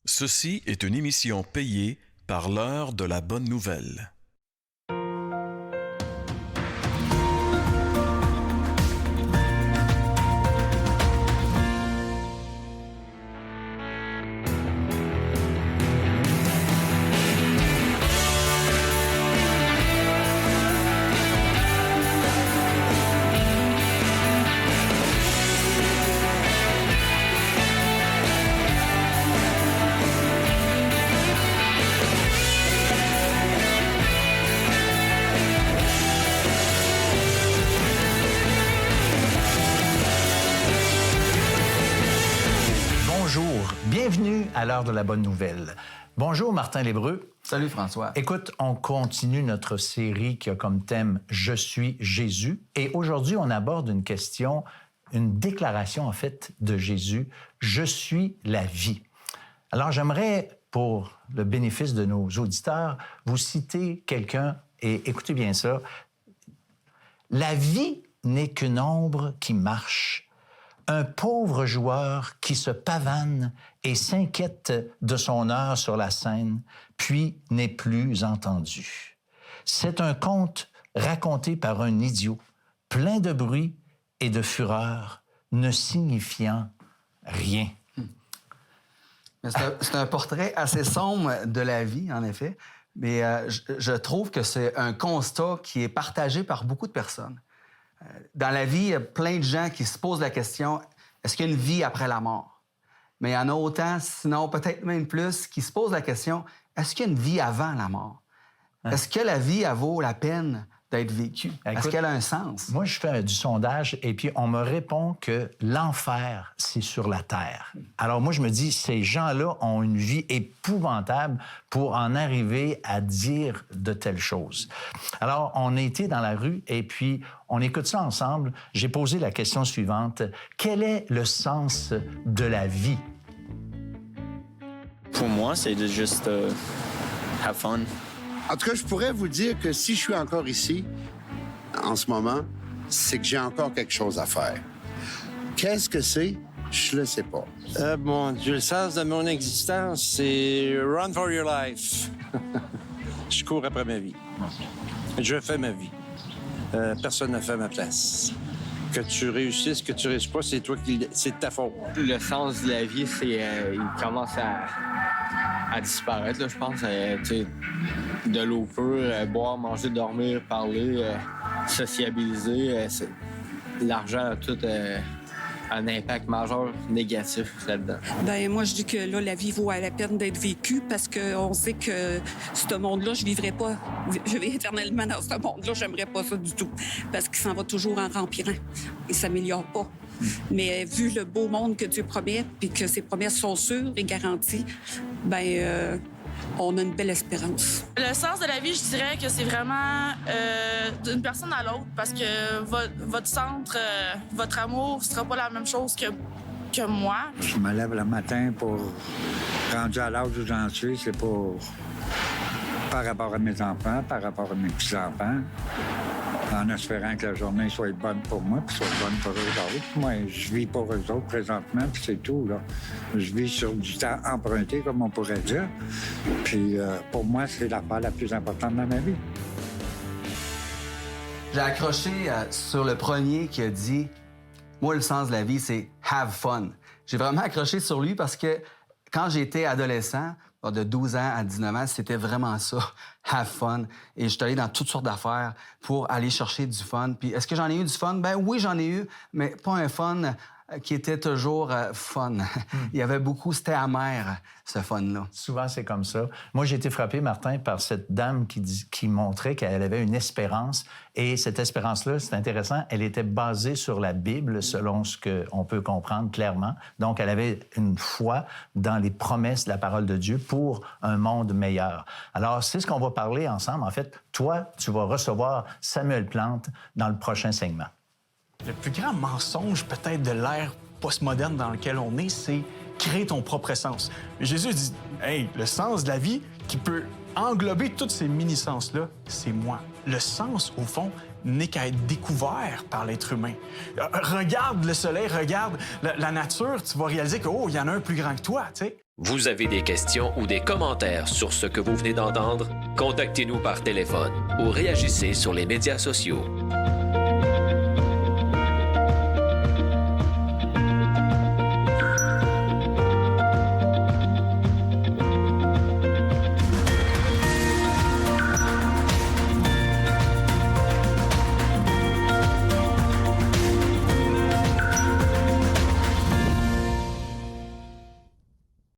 Ceci est une émission payée par l'heure de la bonne nouvelle. Bonjour, bienvenue à l'heure de la bonne nouvelle. Bonjour Martin Lébreux. Salut François. Écoute, on continue notre série qui a comme thème « Je suis Jésus » et aujourd'hui, on aborde une question, une déclaration en fait de Jésus « Je suis la vie ». Alors j'aimerais, pour le bénéfice de nos auditeurs, vous citer quelqu'un et écoutez bien ça. « La vie n'est qu'une ombre qui marche. Un pauvre joueur qui se pavane et s'inquiète de son heure sur la scène, puis n'est plus entendu. C'est un conte raconté par un idiot, plein de bruit et de fureur, ne signifiant rien. » C'est un portrait assez sombre de la vie, en effet, mais je trouve que c'est un constat qui est partagé par beaucoup de personnes. Dans la vie, il y a plein de gens qui se posent la question, est-ce qu'il y a une vie après la mort? Mais il y en a autant, sinon peut-être même plus, qui se posent la question, est-ce qu'il y a une vie avant la mort? Est-ce que la vie, elle vaut la peine d'être vécue? Est-ce qu'elle a un sens? Moi, je fais du sondage et puis on me répond que l'enfer, c'est sur la terre. Alors moi, je me dis, ces gens-là ont une vie épouvantable pour en arriver à dire de telles choses. Alors, on a été dans la rue et puis on écoute ça ensemble. J'ai posé la question suivante. Quel est le sens de la vie? Pour moi, c'est de juste have fun. En tout cas, je pourrais vous dire que si je suis encore ici, en ce moment, c'est que j'ai encore quelque chose à faire. Qu'est-ce que c'est? Je ne le sais pas. Mon Dieu, le sens de mon existence, c'est run for your life. Je cours après ma vie. Je fais ma vie. Personne n'a fait ma place. Que tu réussisses, que tu réussisses pas, c'est toi qui... c'est de ta faute. Le sens de la vie, c'est... il commence à disparaître, là, je pense. De l'eau pure, boire, manger, dormir, parler, sociabiliser. L'argent a tout un impact majeur négatif là-dedans. Bien, moi, je dis que là, la vie vaut la peine d'être vécue parce qu'on sait que ce monde-là, je vivrai pas. Je vais éternellement dans ce monde-là. J'aimerais pas ça du tout parce qu'il s'en va toujours en empirant. Il s'améliore pas. Mais vu le beau monde que Dieu promet puis que ses promesses sont sûres et garanties, bien, on a une belle espérance. Le sens de la vie, je dirais que c'est vraiment d'une personne à l'autre parce que votre centre, votre amour, ce sera pas la même chose que moi. Je me lève le matin pour rendu à l'âge où j'en suis, c'est pour par rapport à mes enfants, par rapport à mes petits-enfants, en espérant que la journée soit bonne pour moi puis soit bonne pour eux autres. Moi, je vis pour eux autres présentement, puis c'est tout, là. Je vis sur du temps emprunté, comme on pourrait dire. Puis pour moi, c'est l'affaire la plus importante dans ma vie. J'ai accroché sur le premier qui a dit, moi, le sens de la vie, c'est « have fun ». J'ai vraiment accroché sur lui parce que quand j'étais adolescent, de 12 ans à 19 ans, c'était vraiment ça, have fun. Et je suis allé dans toutes sortes d'affaires pour aller chercher du fun. Puis est-ce que j'en ai eu du fun? Ben oui, j'en ai eu, mais pas un fun qui était toujours fun. Il y avait beaucoup, c'était amer, ce fun-là. Souvent, c'est comme ça. Moi, j'ai été frappé, Martin, par cette dame qui montrait qu'elle avait une espérance. Et cette espérance-là, c'est intéressant, elle était basée sur la Bible, selon ce qu'on peut comprendre clairement. Donc, elle avait une foi dans les promesses de la parole de Dieu pour un monde meilleur. Alors, c'est ce qu'on va parler ensemble. En fait, toi, tu vas recevoir Samuel Plante dans le prochain segment. Le plus grand mensonge peut-être de l'ère postmoderne dans laquelle on est, c'est créer ton propre sens. Mais Jésus dit, hey, le sens de la vie qui peut englober toutes ces mini-sens-là, c'est moi. Le sens, au fond, n'est qu'à être découvert par l'être humain. Regarde le soleil, regarde la nature, tu vas réaliser que, oh, il y en a un plus grand que toi, tu sais. Vous avez des questions ou des commentaires sur ce que vous venez d'entendre? Contactez-nous par téléphone ou réagissez sur les médias sociaux.